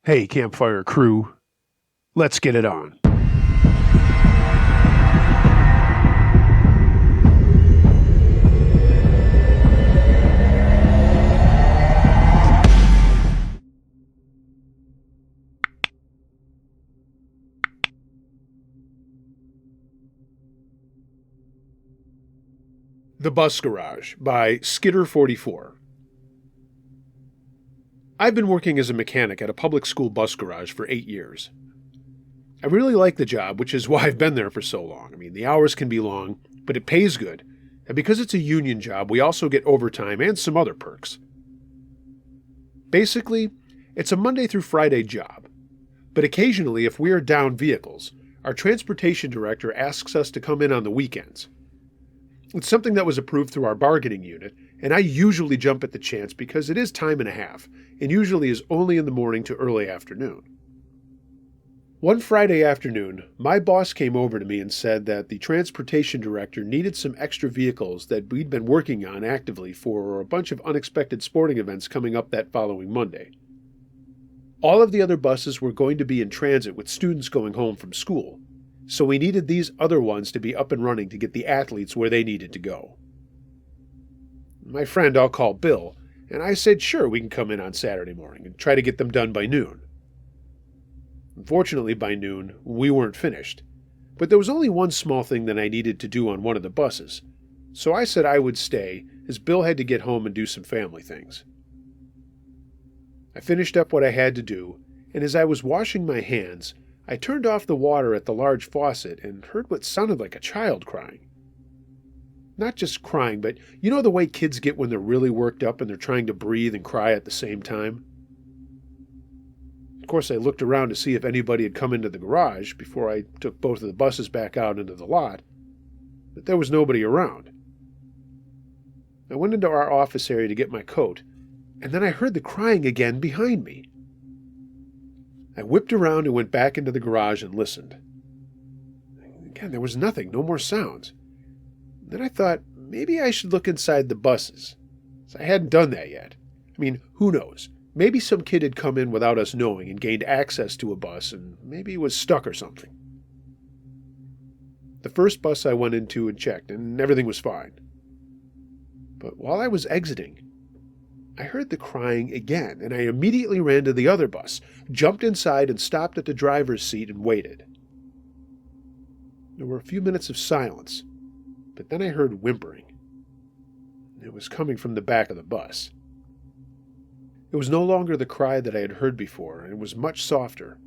Hey, campfire crew, let's get it on. The Bus Garage by Skidder44. I've been working as a mechanic at a public school bus garage for 8 years. I really like the job, which is why I've been there for so long. I mean, the hours can be long, but it pays good. And because it's a union job, we also get overtime and some other perks. Basically, it's a Monday through Friday job. But occasionally, if we are down vehicles, our transportation director asks us to come in on the weekends. It's something that was approved through our bargaining unit, and I usually jump at the chance because it is time and a half, and usually is only in the morning to early afternoon. One Friday afternoon, my boss came over to me and said that the transportation director needed some extra vehicles that we'd been working on actively for a bunch of unexpected sporting events coming up that following Monday. All of the other buses were going to be in transit with students going home from school, so we needed these other ones to be up and running to get the athletes where they needed to go. My friend I'll call Bill, and I said sure we can come in on Saturday morning and try to get them done by noon. Unfortunately, by noon, we weren't finished, but there was only one small thing that I needed to do on one of the buses, so I said I would stay as Bill had to get home and do some family things. I finished up what I had to do, and as I was washing my hands, I turned off the water at the large faucet and heard what sounded like a child crying. Not just crying, but you know the way kids get when they're really worked up and they're trying to breathe and cry at the same time? Of course, I looked around to see if anybody had come into the garage before I took both of the buses back out into the lot, but there was nobody around. I went into our office area to get my coat, and then I heard the crying again behind me. I whipped around and went back into the garage and listened. Again, there was nothing, no more sounds. Then I thought, maybe I should look inside the buses. I hadn't done that yet. I mean, who knows? Maybe some kid had come in without us knowing and gained access to a bus, and maybe he was stuck or something. The first bus I went into and checked, and everything was fine. But while I was exiting, I heard the crying again, and I immediately ran to the other bus, jumped inside, and stopped at the driver's seat and waited. There were a few minutes of silence, but then I heard whimpering. It was coming from the back of the bus. It was no longer the cry that I had heard before, and it was much softer.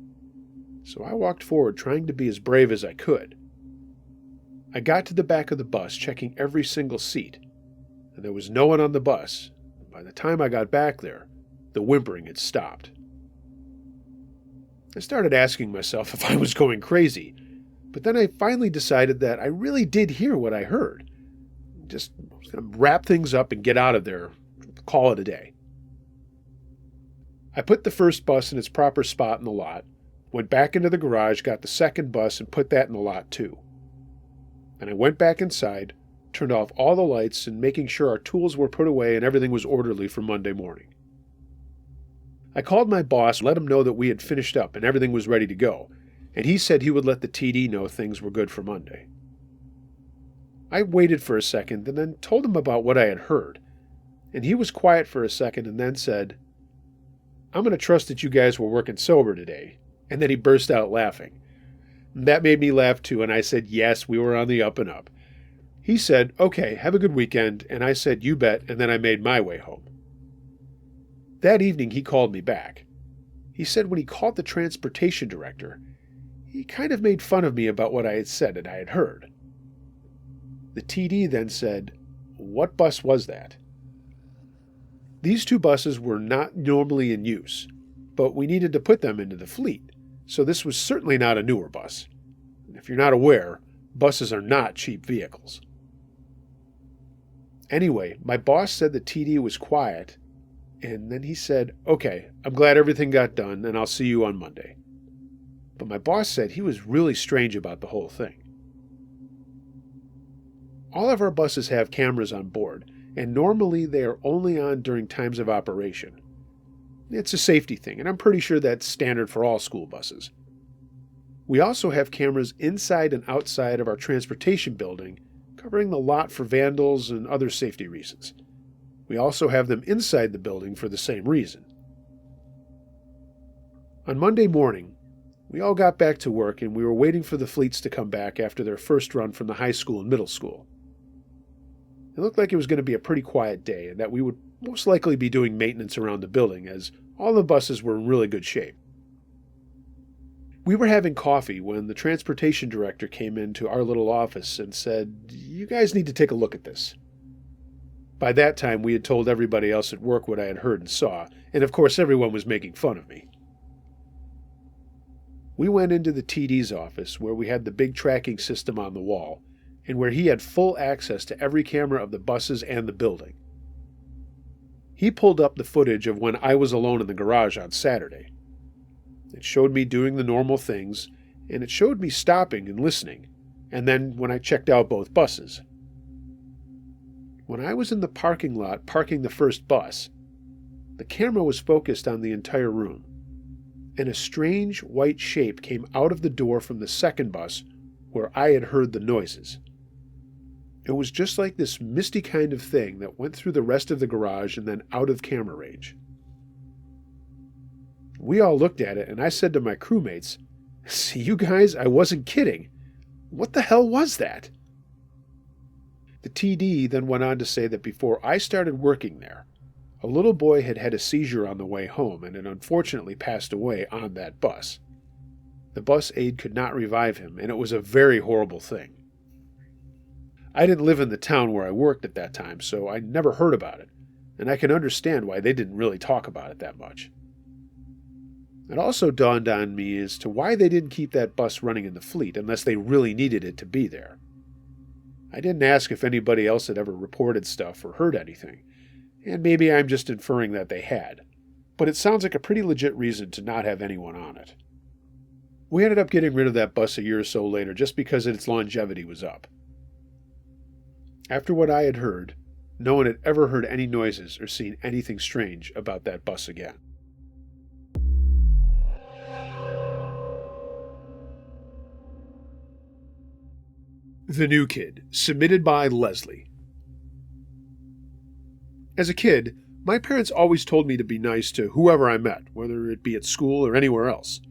So I walked forward, trying to be as brave as I could. I got to the back of the bus, checking every single seat, and there was no one on the bus. By the time I got back there, the whimpering had stopped. I started asking myself if I was going crazy, but then I finally decided that I really did hear what I heard. Just wrap things up and get out of there, call it a day. I put the first bus in its proper spot in the lot, went back into the garage, got the second bus, and put that in the lot too. Then I went back inside, turned off all the lights, and making sure our tools were put away and everything was orderly for Monday morning. I called my boss, let him know that we had finished up and everything was ready to go, and he said he would let the TD know things were good for Monday. I waited for a second and then told him about what I had heard, and he was quiet for a second and then said, "I'm going to trust that you guys were working sober today," and then he burst out laughing. That made me laugh too, and I said, yes, we were on the up and up. He said, "Okay, have a good weekend," and I said, "You bet," and then I made my way home. That evening he called me back. He said when he called the transportation director, he kind of made fun of me about what I had said and I had heard. The TD then said, "What bus was that?" These two buses were not normally in use, but we needed to put them into the fleet, so this was certainly not a newer bus. And if you're not aware, buses are not cheap vehicles. Anyway, my boss said the TD was quiet, and then he said, "Okay, I'm glad everything got done, and I'll see you on Monday." But my boss said he was really strange about the whole thing. All of our buses have cameras on board, and normally they are only on during times of operation. It's a safety thing, and I'm pretty sure that's standard for all school buses. We also have cameras inside and outside of our transportation building, covering the lot for vandals and other safety reasons. We also have them inside the building for the same reason. On Monday morning, we all got back to work and we were waiting for the fleets to come back after their first run from the high school and middle school. It looked like it was going to be a pretty quiet day and that we would most likely be doing maintenance around the building as all the buses were in really good shape. We were having coffee when the transportation director came into our little office and said, "You guys need to take a look at this." By that time, we had told everybody else at work what I had heard and saw, and of course everyone was making fun of me. We went into the TD's office where we had the big tracking system on the wall, and where he had full access to every camera of the buses and the building. He pulled up the footage of when I was alone in the garage on Saturday. It showed me doing the normal things, and it showed me stopping and listening, and then when I checked out both buses. When I was in the parking lot parking the first bus, the camera was focused on the entire room, and a strange white shape came out of the door from the second bus where I had heard the noises. It was just like this misty kind of thing that went through the rest of the garage and then out of camera range. We all looked at it, and I said to my crewmates, "See, you guys, I wasn't kidding. What the hell was that?" The TD then went on to say that before I started working there, a little boy had had a seizure on the way home and had unfortunately passed away on that bus. The bus aide could not revive him, and it was a very horrible thing. I didn't live in the town where I worked at that time, so I never heard about it, and I can understand why they didn't really talk about it that much. It also dawned on me as to why they didn't keep that bus running in the fleet unless they really needed it to be there. I didn't ask if anybody else had ever reported stuff or heard anything, and maybe I'm just inferring that they had, but it sounds like a pretty legit reason to not have anyone on it. We ended up getting rid of that bus a year or so later just because its longevity was up. After what I had heard, no one had ever heard any noises or seen anything strange about that bus again. The New Kid, submitted by Leslie. As a kid, my parents always told me to be nice to whoever I met, whether it be at school or anywhere else.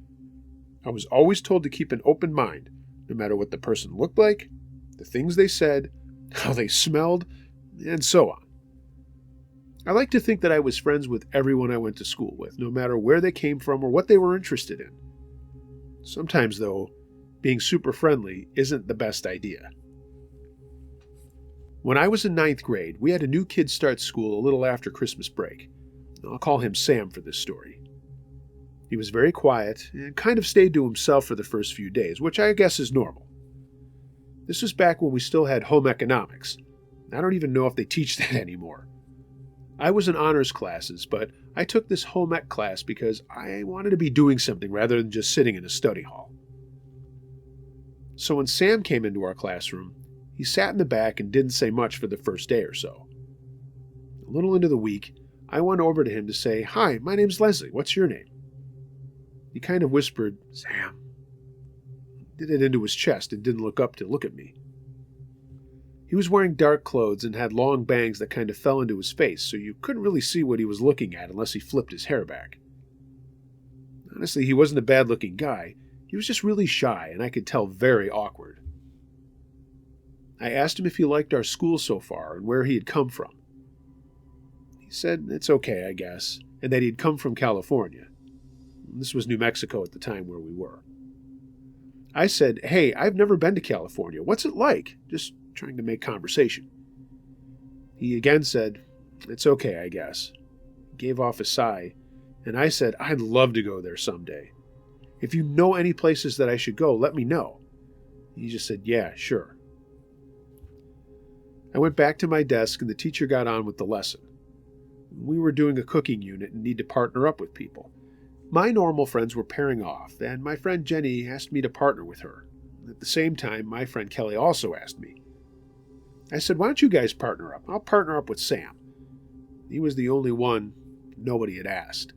I was always told to keep an open mind, no matter what the person looked like, the things they said, how they smelled, and so on. I like to think that I was friends with everyone I went to school with, no matter where they came from or what they were interested in. Sometimes, though, being super friendly isn't the best idea. When I was in 9th grade, we had a new kid start school a little after Christmas break. I'll call him Sam for this story. He was very quiet and kind of stayed to himself for the first few days, which I guess is normal. This was back when we still had home economics. I don't even know if they teach that anymore. I was in honors classes, but I took this home ec class because I wanted to be doing something rather than just sitting in a study hall. So when Sam came into our classroom, he sat in the back and didn't say much for the first day or so. A little into the week, I went over to him to say, "Hi, my name's Leslie. What's your name?" He kind of whispered, "Sam." Did it into his chest and didn't look up to look at me. He was wearing dark clothes and had long bangs that kind of fell into his face, so you couldn't really see what he was looking at unless he flipped his hair back. Honestly, he wasn't a bad-looking guy. He was just really shy, and I could tell very awkward. I asked him if he liked our school so far and where he had come from. He said it's okay, I guess, and that he'd come from California. This was New Mexico at the time where we were. I said, "Hey, I've never been to California. What's it like?" Just trying to make conversation. He again said, "It's okay, I guess." He gave off a sigh, and I said, "I'd love to go there someday. If you know any places that I should go, let me know." He just said, "Yeah, sure." I went back to my desk and the teacher got on with the lesson. We were doing a cooking unit and need to partner up with people. My normal friends were pairing off, and my friend Jenny asked me to partner with her. At the same time, my friend Kelly also asked me. I said, "Why don't you guys partner up? I'll partner up with Sam." He was the only one nobody had asked.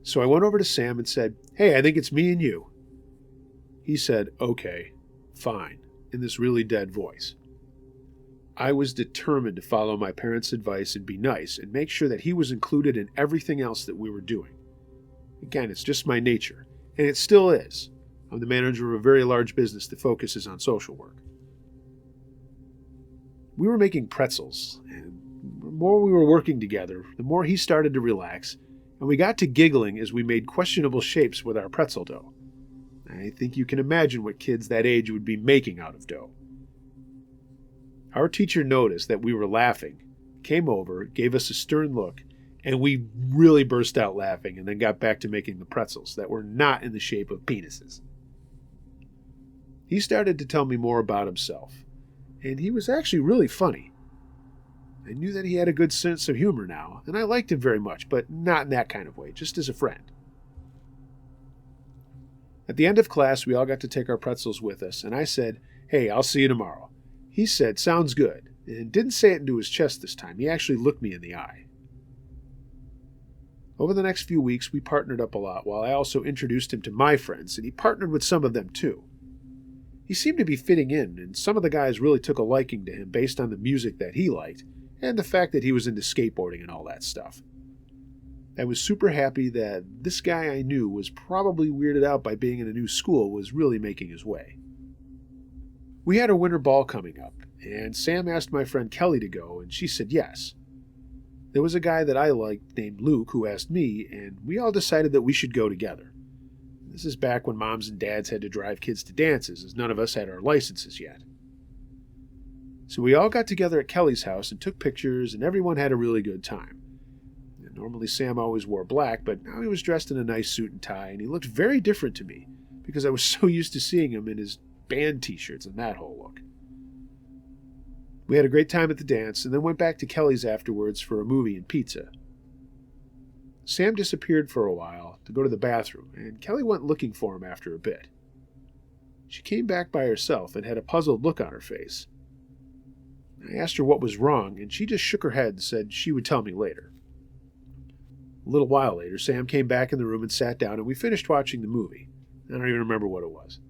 So I went over to Sam and said, "Hey, I think it's me and you." He said, "Okay, fine," in this really dead voice. I was determined to follow my parents' advice and be nice and make sure that he was included in everything else that we were doing. Again, it's just my nature, and it still is. I'm the manager of a very large business that focuses on social work. We were making pretzels, and the more we were working together, the more he started to relax, and we got to giggling as we made questionable shapes with our pretzel dough. I think you can imagine what kids that age would be making out of dough. Our teacher noticed that we were laughing, came over, gave us a stern look, and we really burst out laughing and then got back to making the pretzels that were not in the shape of penises. He started to tell me more about himself, and he was actually really funny. I knew that he had a good sense of humor now, and I liked him very much, but not in that kind of way, just as a friend. At the end of class, we all got to take our pretzels with us, and I said, "Hey, I'll see you tomorrow." He said, "Sounds good," and didn't say it into his chest this time. He actually looked me in the eye. Over the next few weeks, we partnered up a lot while I also introduced him to my friends, and he partnered with some of them too. He seemed to be fitting in, and some of the guys really took a liking to him based on the music that he liked and the fact that he was into skateboarding and all that stuff. I was super happy that this guy I knew was probably weirded out by being in a new school was really making his way. We had a winter ball coming up, and Sam asked my friend Kelly to go, and she said yes. There was a guy that I liked named Luke who asked me, and we all decided that we should go together. This is back when moms and dads had to drive kids to dances, as none of us had our licenses yet. So we all got together at Kelly's house and took pictures, and everyone had a really good time. And normally Sam always wore black, but now he was dressed in a nice suit and tie, and he looked very different to me because I was so used to seeing him in his band t-shirts and that whole look. We had a great time at the dance and then went back to Kelly's afterwards for a movie and pizza. Sam disappeared for a while to go to the bathroom, and Kelly went looking for him after a bit. She came back by herself and had a puzzled look on her face. I asked her what was wrong, and she just shook her head and said she would tell me later. A little while later, Sam came back in the room and sat down, and we finished watching the movie. I don't even remember what it was.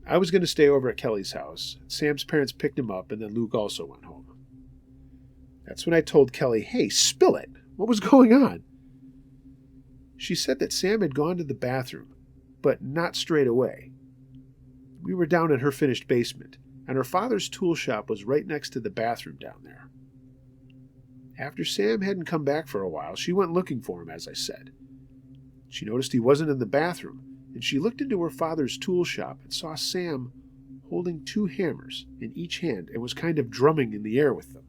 I was going to stay over at Kelly's house. Sam's parents picked him up, and then Luke also went home. That's when I told Kelly, "Hey, spill it! What was going on?" She said that Sam had gone to the bathroom, but not straight away. We were down in her finished basement, and her father's tool shop was right next to the bathroom down there. After Sam hadn't come back for a while, she went looking for him, as I said. She noticed he wasn't in the bathroom, and she looked into her father's tool shop and saw Sam holding 2 hammers in each hand and was kind of drumming in the air with them.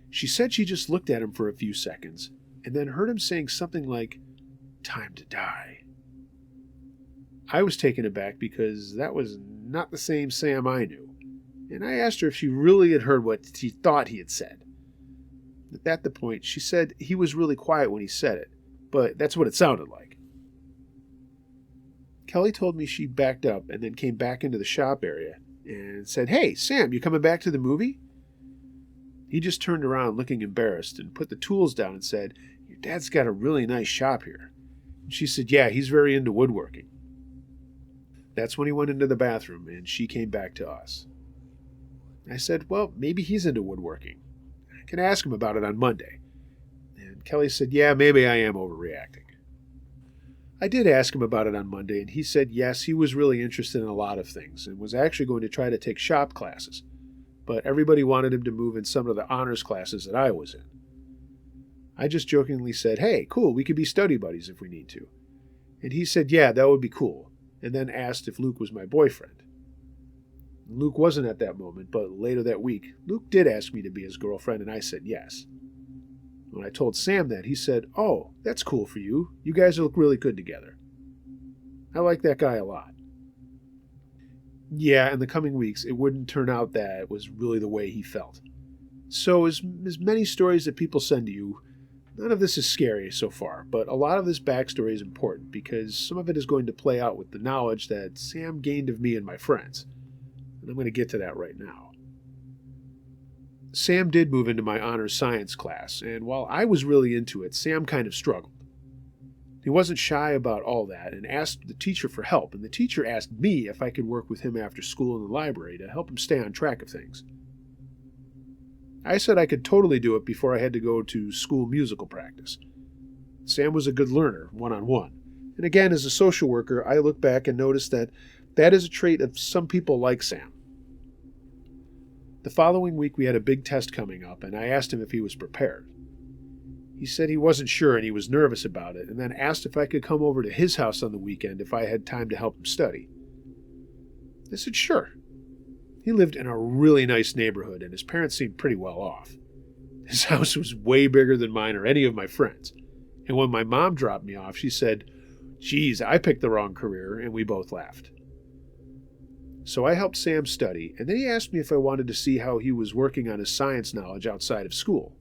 She said she just looked at him for a few seconds and then heard him saying something like, "Time to die." I was taken aback because that was not the same Sam I knew, and I asked her if she really had heard what she thought he had said. At the point, she said he was really quiet when he said it, but that's what it sounded like. Kelly told me she backed up and then came back into the shop area and said, "Hey, Sam, you coming back to the movie?" He just turned around looking embarrassed and put the tools down and said, "Your dad's got a really nice shop here." And she said, "Yeah, he's very into woodworking." That's when he went into the bathroom and she came back to us. I said, "Well, maybe he's into woodworking. I can ask him about it on Monday." And Kelly said, "Yeah, maybe I am overreacting." I did ask him about it on Monday, and he said yes, he was really interested in a lot of things and was actually going to try to take shop classes, but everybody wanted him to move in some of the honors classes that I was in. I just jokingly said, "Hey, cool, we could be study buddies if we need to." And he said, "Yeah, that would be cool," and then asked if Luke was my boyfriend. Luke wasn't at that moment, but later that week, Luke did ask me to be his girlfriend, and I said yes. When I told Sam that, he said, "Oh, that's cool for you. You guys look really good together." I like that guy a lot. Yeah, in the coming weeks, it wouldn't turn out that it was really the way he felt. So, as many stories that people send to you, none of this is scary so far, but a lot of this backstory is important because some of it is going to play out with the knowledge that Sam gained of me and my friends. And I'm going to get to that right now. Sam did move into my honors science class, and while I was really into it, Sam kind of struggled. He wasn't shy about all that and asked the teacher for help, and the teacher asked me if I could work with him after school in the library to help him stay on track of things. I said I could totally do it before I had to go to school musical practice. Sam was a good learner, one-on-one. And again, as a social worker, I look back and notice that is a trait of some people like Sam. The following week we had a big test coming up, and I asked him if he was prepared. He said he wasn't sure and he was nervous about it, and then asked if I could come over to his house on the weekend if I had time to help him study. I said sure. He lived in a really nice neighborhood, and his parents seemed pretty well off. His house was way bigger than mine or any of my friends, and when my mom dropped me off, she said, "Geez, I picked the wrong career," and we both laughed. So I helped Sam study, and then he asked me if I wanted to see how he was working on his science knowledge outside of school.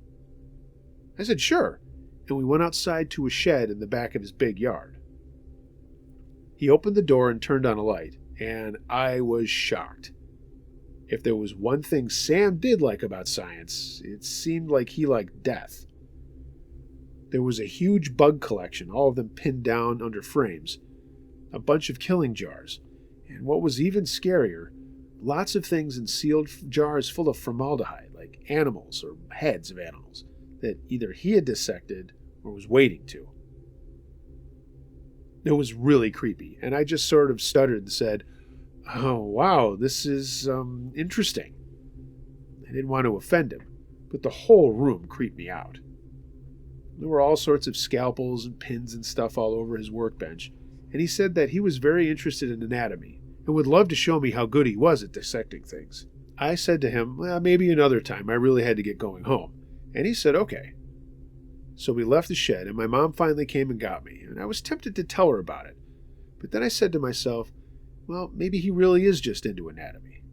I said sure, and we went outside to a shed in the back of his big yard. He opened the door and turned on a light, and I was shocked. If there was one thing Sam did like about science, it seemed like he liked death. There was a huge bug collection, all of them pinned down under frames, a bunch of killing jars, and what was even scarier, lots of things in sealed jars full of formaldehyde, like animals or heads of animals, that either he had dissected or was waiting to. It was really creepy, and I just sort of stuttered and said, "Oh, wow, this is, interesting." I didn't want to offend him, but the whole room creeped me out. There were all sorts of scalpels and pins and stuff all over his workbench, and he said that he was very interested in anatomy and would love to show me how good he was at dissecting things. I said to him, well, maybe another time. I really had to get going home. And he said, okay. So we left the shed, and my mom finally came and got me, and I was tempted to tell her about it. But then I said to myself, well, maybe he really is just into anatomy.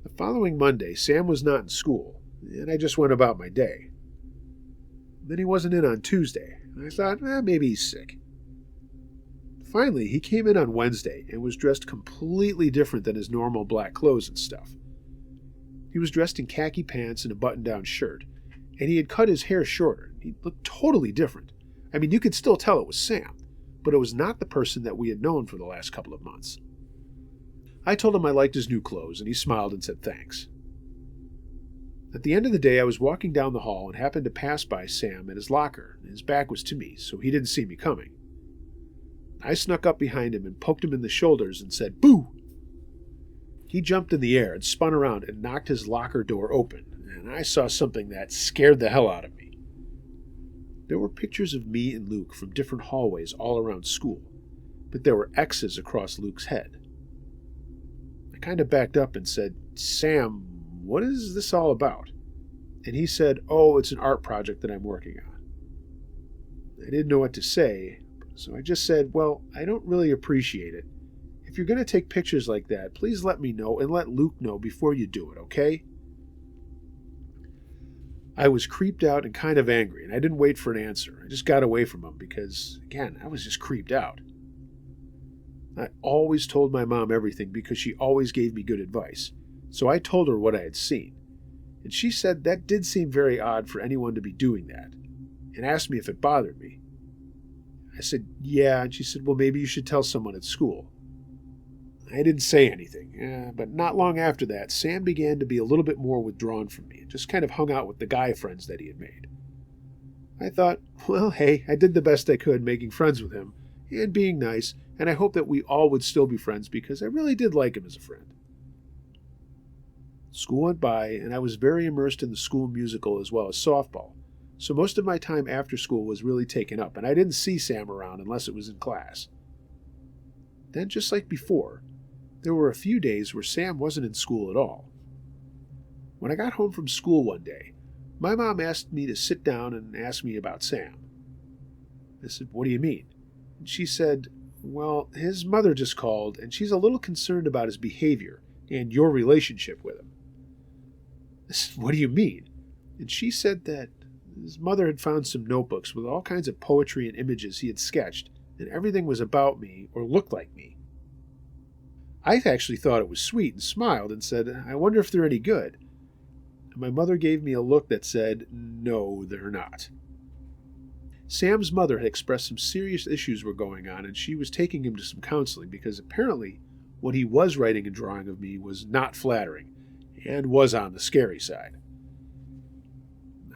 The following Monday, Sam was not in school, and I just went about my day. Then he wasn't in on Tuesday, and I thought, maybe he's sick. Finally, he came in on Wednesday and was dressed completely different than his normal black clothes and stuff. He was dressed in khaki pants and a button-down shirt, and he had cut his hair shorter. He looked totally different. I mean, you could still tell it was Sam, but it was not the person that we had known for the last couple of months. I told him I liked his new clothes, and he smiled and said thanks. At the end of the day, I was walking down the hall and happened to pass by Sam at his locker, and his back was to me, so he didn't see me coming. I snuck up behind him and poked him in the shoulders and said, "Boo!" He jumped in the air and spun around and knocked his locker door open, and I saw something that scared the hell out of me. There were pictures of me and Luke from different hallways all around school, but there were X's across Luke's head. I kind of backed up and said, "Sam, what is this all about?" And he said, "Oh, it's an art project that I'm working on." I didn't know what to say, so I just said, "Well, I don't really appreciate it. If you're going to take pictures like that, please let me know and let Luke know before you do it, okay?" I was creeped out and kind of angry, and I didn't wait for an answer. I just got away from him because, again, I was just creeped out. I always told my mom everything because she always gave me good advice, so I told her what I had seen. And she said that did seem very odd for anyone to be doing that, and asked me if it bothered me. I said, yeah, and she said, well, maybe you should tell someone at school. I didn't say anything, but not long after that, Sam began to be a little bit more withdrawn from me and just kind of hung out with the guy friends that he had made. I thought, well, hey, I did the best I could making friends with him and being nice, and I hope that we all would still be friends because I really did like him as a friend. School went by, and I was very immersed in the school musical as well as softball, so most of my time after school was really taken up, and I didn't see Sam around unless it was in class. Then, just like before, there were a few days where Sam wasn't in school at all. When I got home from school one day, my mom asked me to sit down and ask me about Sam. I said, what do you mean? And she said, well, his mother just called, and she's a little concerned about his behavior and your relationship with him. I said, what do you mean? And she said that his mother had found some notebooks with all kinds of poetry and images he had sketched, and everything was about me or looked like me. I actually thought it was sweet and smiled and said, I wonder if they're any good. and my mother gave me a look that said, "No, they're not." Sam's mother had expressed some serious issues were going on, and she was taking him to some counseling because apparently what he was writing and drawing of me was not flattering and was on the scary side.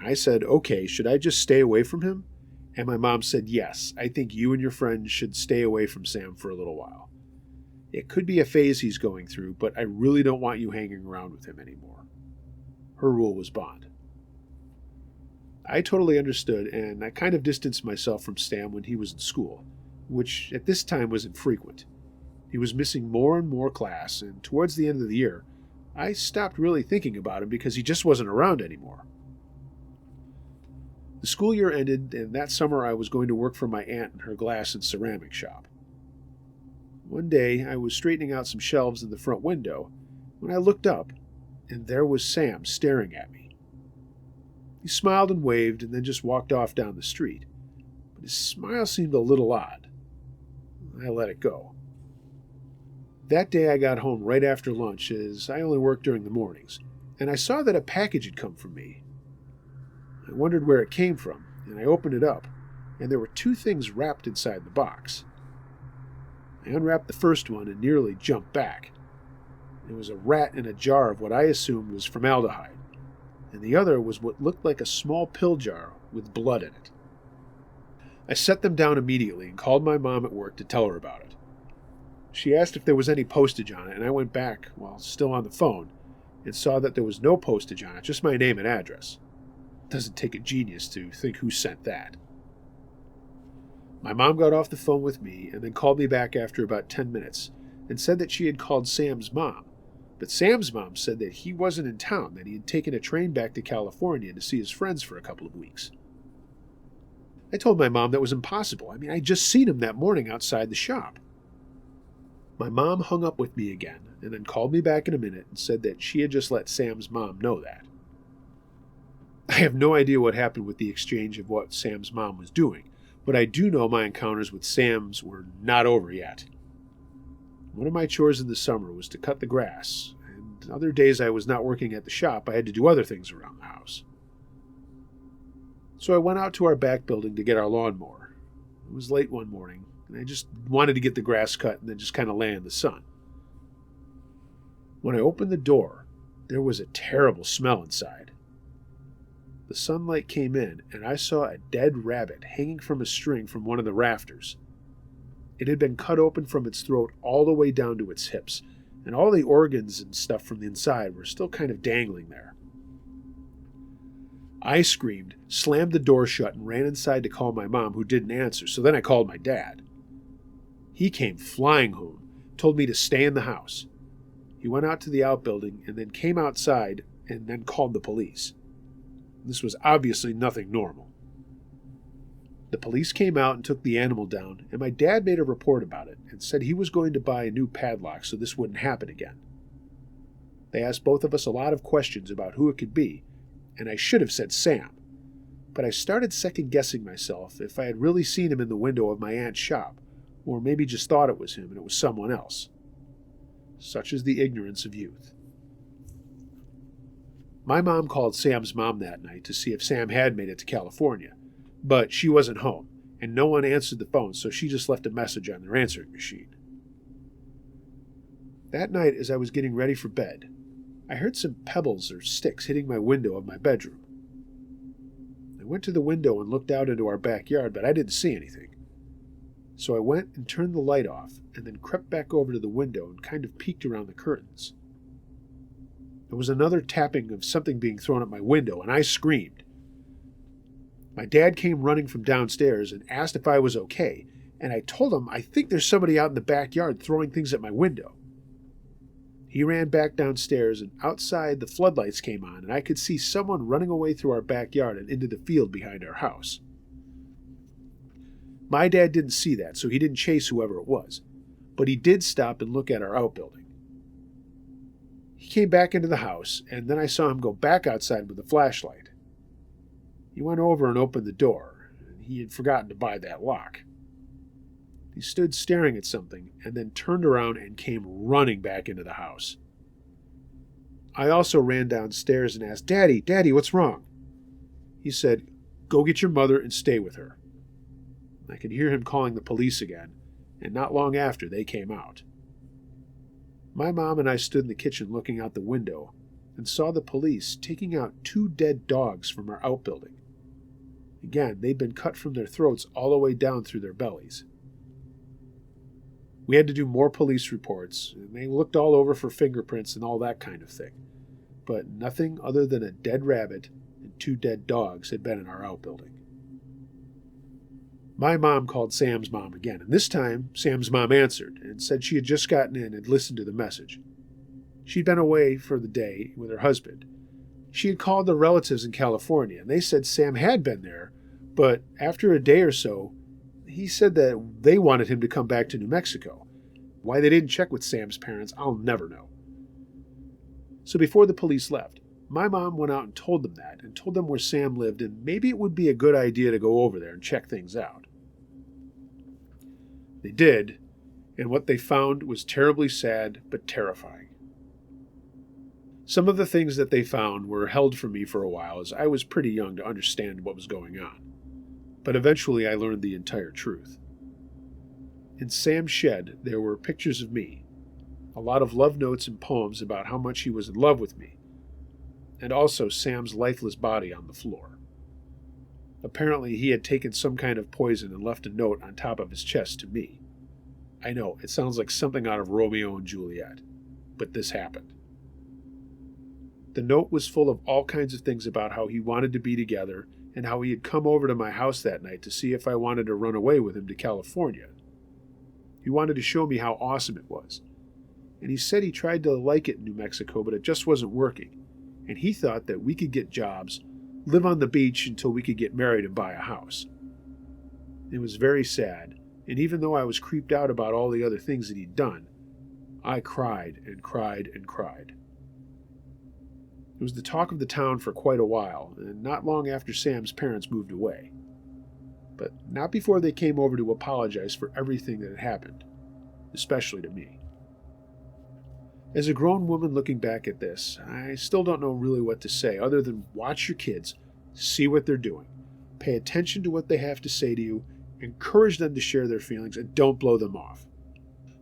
I said, "Okay, should I just stay away from him?" And my mom said, "Yes, I think you and your friends should stay away from Sam for a little while. It could be a phase he's going through, but I really don't want you hanging around with him anymore." Her rule was bond. I totally understood, and I kind of distanced myself from Sam when he was in school, which at this time was infrequent. He was missing more and more class, and towards the end of the year, I stopped really thinking about him because he just wasn't around anymore. The school year ended, and that summer I was going to work for my aunt in her glass and ceramic shop. One day, I was straightening out some shelves in the front window when I looked up, and there was Sam staring at me. He smiled and waved and then just walked off down the street, but his smile seemed a little odd. I let it go. That day I got home right after lunch, as I only worked during the mornings, and I saw that a package had come for me. I wondered where it came from, and I opened it up, and there were two things wrapped inside the box. I unwrapped the first one and nearly jumped back. It was a rat in a jar of what I assumed was formaldehyde, and the other was what looked like a small pill jar with blood in it. I set them down immediately and called my mom at work to tell her about it. She asked if there was any postage on it, and I went back, while still on the phone, and saw that there was no postage on it, just my name and address. It doesn't take a genius to think who sent that. My mom got off the phone with me and then called me back after about 10 minutes and said that she had called Sam's mom, but Sam's mom said that he wasn't in town, that he had taken a train back to California to see his friends for a couple of weeks. I told my mom that was impossible. I'd just seen him that morning outside the shop. My mom hung up with me again and then called me back in a minute and said that she had just let Sam's mom know that. I have no idea what happened with the exchange of what Sam's mom was doing, but I do know my encounters with Sam's were not over yet. One of my chores in the summer was to cut the grass, and other days I was not working at the shop, I had to do other things around the house. So I went out to our back building to get our lawnmower. It was late one morning, and I just wanted to get the grass cut and then just kind of lay in the sun. When I opened the door, there was a terrible smell inside. The sunlight came in, and I saw a dead rabbit hanging from a string from one of the rafters. It had been cut open from its throat all the way down to its hips, and all the organs and stuff from the inside were still kind of dangling there. I screamed, slammed the door shut, and ran inside to call my mom, who didn't answer, so then I called my dad. He came flying home, told me to stay in the house. He went out to the outbuilding and then came outside and then called the police. This was obviously nothing normal. The police came out and took the animal down, and my dad made a report about it and said he was going to buy a new padlock so this wouldn't happen again. They asked both of us a lot of questions about who it could be, and I should have said Sam, but I started second-guessing myself if I had really seen him in the window of my aunt's shop, or maybe just thought it was him and it was someone else. Such is the ignorance of youth. My mom called Sam's mom that night to see if Sam had made it to California, but she wasn't home, and no one answered the phone, so she just left a message on their answering machine. That night, as I was getting ready for bed, I heard some pebbles or sticks hitting my window of my bedroom. I went to the window and looked out into our backyard, but I didn't see anything. So I went and turned the light off, and then crept back over to the window and kind of peeked around the curtains. There was another tapping of something being thrown at my window, and I screamed. My dad came running from downstairs and asked if I was okay, and I told him I think there's somebody out in the backyard throwing things at my window. He ran back downstairs, and outside the floodlights came on, and I could see someone running away through our backyard and into the field behind our house. My dad didn't see that, so he didn't chase whoever it was, but he did stop and look at our outbuilding. He came back into the house, and then I saw him go back outside with a flashlight. He went over and opened the door. He had forgotten to buy that lock. He stood staring at something and then turned around and came running back into the house. I also ran downstairs and asked, "Daddy, Daddy, what's wrong?" He said, "Go get your mother and stay with her." I could hear him calling the police again, and not long after they came out. My mom and I stood in the kitchen looking out the window and saw the police taking out 2 dead dogs from our outbuilding. Again, they'd been cut from their throats all the way down through their bellies. We had to do more police reports, and they looked all over for fingerprints and all that kind of thing. But nothing other than a dead rabbit and 2 dead dogs had been in our outbuilding. My mom called Sam's mom again, and this time Sam's mom answered and said she had just gotten in and listened to the message. She'd been away for the day with her husband. She had called the relatives in California, and they said Sam had been there, but after a day or so, he said that they wanted him to come back to New Mexico. Why they didn't check with Sam's parents, I'll never know. So before the police left, my mom went out and told them that, and told them where Sam lived, and maybe it would be a good idea to go over there and check things out. They did, and what they found was terribly sad but terrifying. Some of the things that they found were held from me for a while, as I was pretty young to understand what was going on. But eventually I learned the entire truth. In Sam's shed, there were pictures of me, a lot of love notes and poems about how much he was in love with me, and also Sam's lifeless body on the floor. Apparently, he had taken some kind of poison and left a note on top of his chest to me. I know, it sounds like something out of Romeo and Juliet, but this happened. The note was full of all kinds of things about how he wanted to be together and how he had come over to my house that night to see if I wanted to run away with him to California. He wanted to show me how awesome it was. And he said he tried to like it in New Mexico, but it just wasn't working. And he thought that we could get jobs, live on the beach until we could get married and buy a house. It was very sad, and even though I was creeped out about all the other things that he'd done, I cried and cried and cried. It was the talk of the town for quite a while, and not long after Sam's parents moved away. But not before they came over to apologize for everything that had happened, especially to me. As a grown woman looking back at this, I still don't know really what to say other than watch your kids, see what they're doing, pay attention to what they have to say to you, encourage them to share their feelings, and don't blow them off.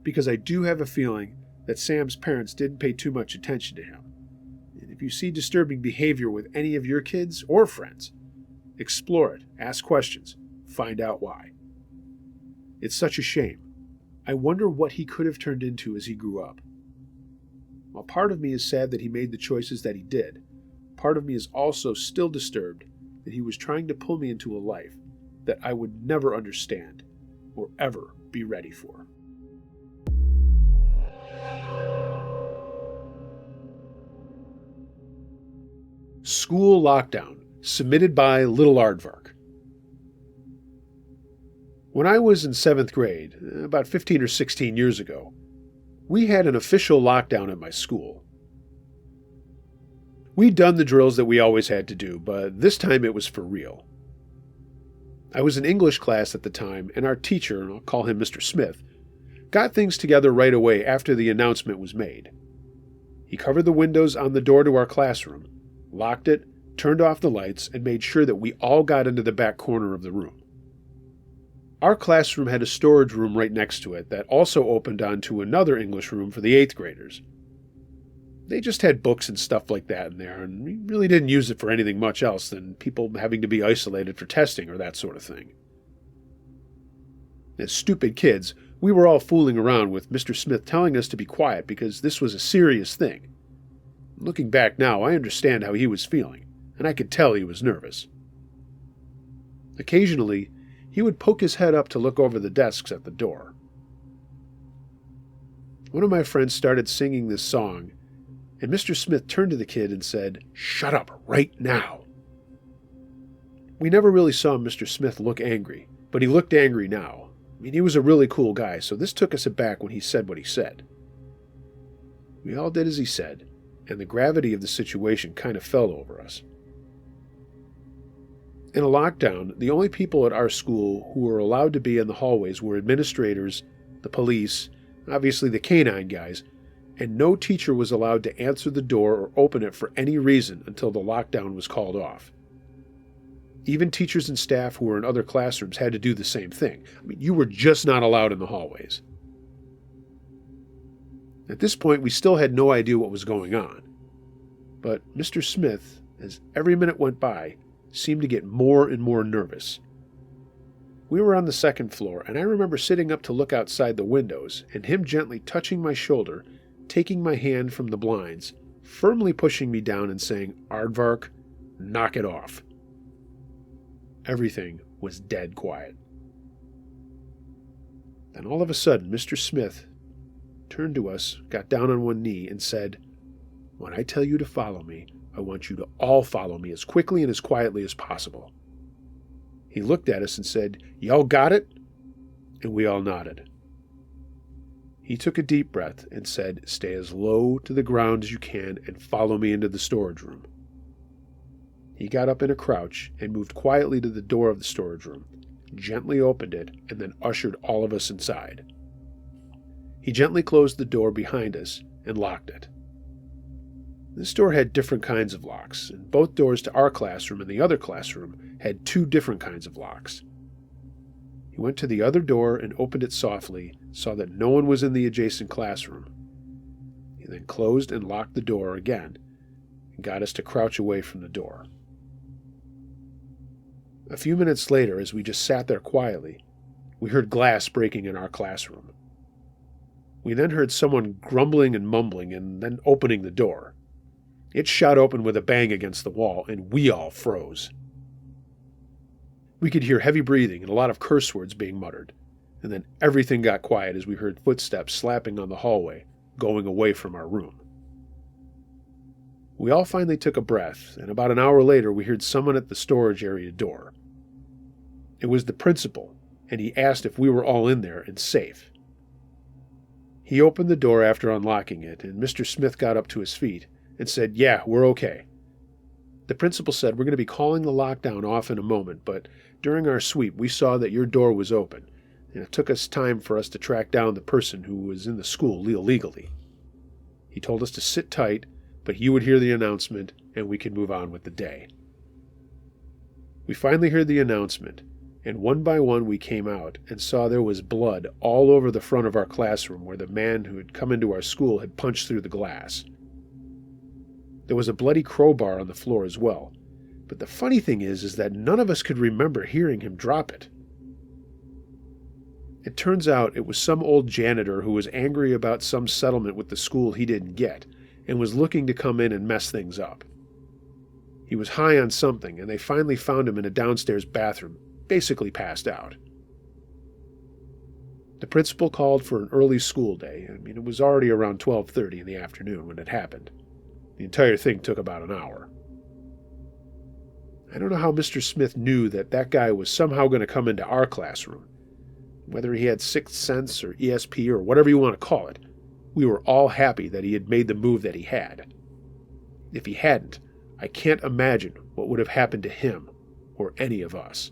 Because I do have a feeling that Sam's parents didn't pay too much attention to him. And if you see disturbing behavior with any of your kids or friends, explore it, ask questions, find out why. It's such a shame. I wonder what he could have turned into as he grew up. While part of me is sad that he made the choices that he did, part of me is also still disturbed that he was trying to pull me into a life that I would never understand or ever be ready for. School Lockdown, submitted by Little Aardvark. When I was in 7th grade, about 15 or 16 years ago, we had an official lockdown at my school. We'd done the drills that we always had to do, but this time it was for real. I was in English class at the time, and our teacher, and I'll call him Mr. Smith, got things together right away after the announcement was made. He covered the windows on the door to our classroom, locked it, turned off the lights, and made sure that we all got into the back corner of the room. Our classroom had a storage room right next to it that also opened onto another English room for the 8th graders. They just had books and stuff like that in there, and we really didn't use it for anything much else than people having to be isolated for testing or that sort of thing. As stupid kids, we were all fooling around with Mr. Smith telling us to be quiet because this was a serious thing. Looking back now, I understand how he was feeling, and I could tell he was nervous. Occasionally, he would poke his head up to look over the desks at the door. One of my friends started singing this song, and Mr. Smith turned to the kid and said, "Shut up right now." We never really saw Mr. Smith look angry, but he looked angry now. I mean, he was a really cool guy, so this took us aback when he said what he said. We all did as he said, and the gravity of the situation kind of fell over us. In a lockdown, the only people at our school who were allowed to be in the hallways were administrators, the police, obviously the canine guys, and no teacher was allowed to answer the door or open it for any reason until the lockdown was called off. Even teachers and staff who were in other classrooms had to do the same thing. You were just not allowed in the hallways. At this point, we still had no idea what was going on. But Mr. Smith, as every minute went by, seemed to get more and more nervous. We were on the second floor, and I remember sitting up to look outside the windows and him gently touching my shoulder, taking my hand from the blinds, firmly pushing me down and saying, "Aardvark, knock it off." Everything was dead quiet. Then all of a sudden, Mr. Smith turned to us, got down on one knee, and said, "When I tell you to follow me, I want you to all follow me as quickly and as quietly as possible." He looked at us and said, "Y'all got it?" And we all nodded. He took a deep breath and said, "Stay as low to the ground as you can and follow me into the storage room." He got up in a crouch and moved quietly to the door of the storage room, gently opened it, and then ushered all of us inside. He gently closed the door behind us and locked it. This door had different kinds of locks, and both doors to our classroom and the other classroom had 2 different kinds of locks. He went to the other door and opened it softly, saw that no one was in the adjacent classroom. He then closed and locked the door again, and got us to crouch away from the door. A few minutes later, as we just sat there quietly, we heard glass breaking in our classroom. We then heard someone grumbling and mumbling and then opening the door. It shot open with a bang against the wall, and we all froze. We could hear heavy breathing and a lot of curse words being muttered, and then everything got quiet as we heard footsteps slapping on the hallway, going away from our room. We all finally took a breath, and about an hour later we heard someone at the storage area door. It was the principal, and he asked if we were all in there and safe. He opened the door after unlocking it, and Mr. Smith got up to his feet and said, "Yeah, we're okay." The principal said, "We're going to be calling the lockdown off in a moment, but during our sweep we saw that your door was open, and it took us time for us to track down the person who was in the school illegally. He told us to sit tight, but you would hear the announcement and we could move on with the day." We finally heard the announcement, and one by one we came out and saw there was blood all over the front of our classroom where the man who had come into our school had punched through the glass. There was a bloody crowbar on the floor as well, but the funny thing is that none of us could remember hearing him drop it. It turns out it was some old janitor who was angry about some settlement with the school he didn't get, and was looking to come in and mess things up. He was high on something, and they finally found him in a downstairs bathroom, basically passed out. The principal called for an early school day. It was already around 12:30 in the afternoon when it happened. The entire thing took about an hour. I don't know how Mr. Smith knew that that guy was somehow going to come into our classroom. Whether he had sixth sense or ESP or whatever you want to call it, we were all happy that he had made the move that he had. If he hadn't, I can't imagine what would have happened to him or any of us.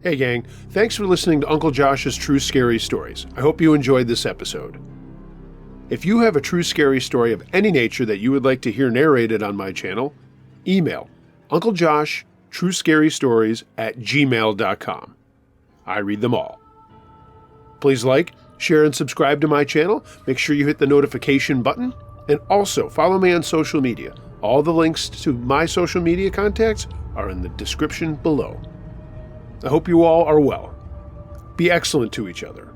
Hey gang, thanks for listening to Uncle Josh's True Scary Stories. I hope you enjoyed this episode. If you have a true scary story of any nature that you would like to hear narrated on my channel, email unclejoshtruescarystories@gmail.com. I read them all. Please like, share, and subscribe to my channel. Make sure you hit the notification button. And also, follow me on social media. All the links to my social media contacts are in the description below. I hope you all are well. Be excellent to each other.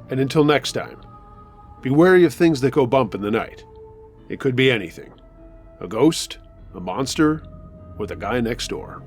And until next time, be wary of things that go bump in the night. It could be anything. A ghost, a monster, or the guy next door.